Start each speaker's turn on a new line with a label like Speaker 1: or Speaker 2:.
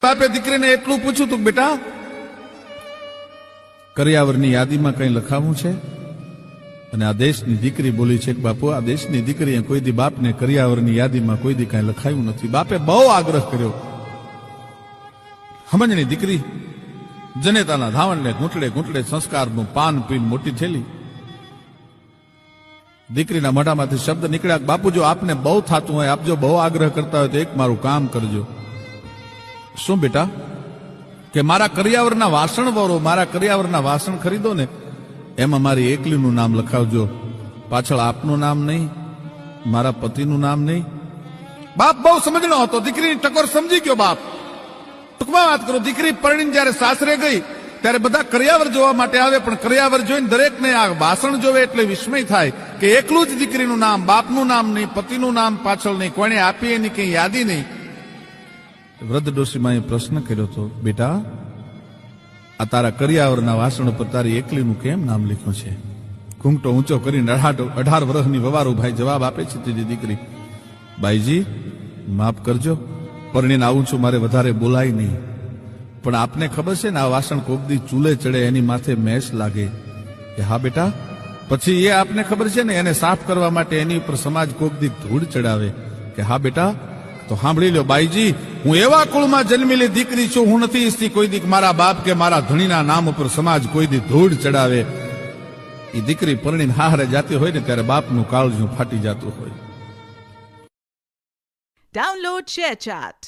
Speaker 1: બાપે દીકરીને એટલું પૂછ્યું તું, બેટા કરિયાવરની યાદીમાં કંઈ લખાવું છે? અને આ દેશની દીકરી બોલી છે કે બાપુ, આ દેશની દીકરીએ કોઈ દી બાપને કરિયાવરની યાદીમાં કોઈ દી કાંઈ લખાયું નથી. બાપે બહુ આગ્રહ કર્યો. સમજણી દીકરી જનેતાના ધાવણને ઘૂંટડે ઘૂંટડે સંસ્કારનું પાન પીને મોટી થયેલી. દીકરીના મોઢામાંથી શબ્દ નીકળ્યા, બાપુ જો આપને બહુ થતું હોય, આપ જો બહુ આગ્રહ કરતા હોય તો એક મારું કામ કરજો. શું બેટા? કે મારા કરિયાવરના વાસણ વાળો, મારા કરિયાવરના વાસણ ખરીદો ને, એમાં મારી એકલીનું નામ લખાવજો, પાછળ આપનું નામ નહીં, મારા પતિનું નામ નહીં. બાપ બહુ સમજણો હતો, દીકરીની ટકોર સમજી ગયો બાપ. ટૂંકમાં વાત કરું, દીકરી પરણીને જયારે સાસરે ગઈ ત્યારે બધા કરિયાવર જોવા માટે આવે, પણ કરિયાવર જોઈને દરેકને આ વાસણ જોવે એટલે વિસ્મય થાય કે એકલું જ દીકરીનું નામ, બાપનું નામ નહીં, પતિનું નામ પાછળ નહીં, કોણે આપી એની કઈ યાદી નહીં. વૃદ્ધ ડોશીમાએ પ્રશ્ન કર્યો હતો, બેટા આ તારા કરિયાવરના વાસણ પર તારી એકલીનું કેમ નામ લખ્યું છે? ઘૂંઘટો ઊંચો કરીને 18 વર્ષની વવારુભાઈ જવાબ આપે છે. તેની દીકરી, બાઈજી માફ કરજો, પરણીને આવું છું, મારે વધારે બોલાય નહીં, પણ આપને ખબર છે ને આ વાસણ કોકદી ચૂલે ચડે એની માથે મેશ લાગે. કે હા બેટા. પછી એ આપને ખબર છે ને એને સાફ કરવા માટે એની ઉપર સમાજ કોકદી ધૂળ ચડાવે. કે હા બેટા. તો સાંભળી લો બાઈજી, હું એવા કુળમાં જન્મેલી દીકરી છું, હું નથી ઈચ્છતી કોઈ દી મારા બાપ કે મારા ધણીના નામ ઉપર સમાજ કોઈ દી ધૂળ ચડાવે. એ દીકરી પરણીને હારે જાતી હોય ને ત્યારે બાપનું કાળજું ફાટી જતું હોય.
Speaker 2: Download ShareChat.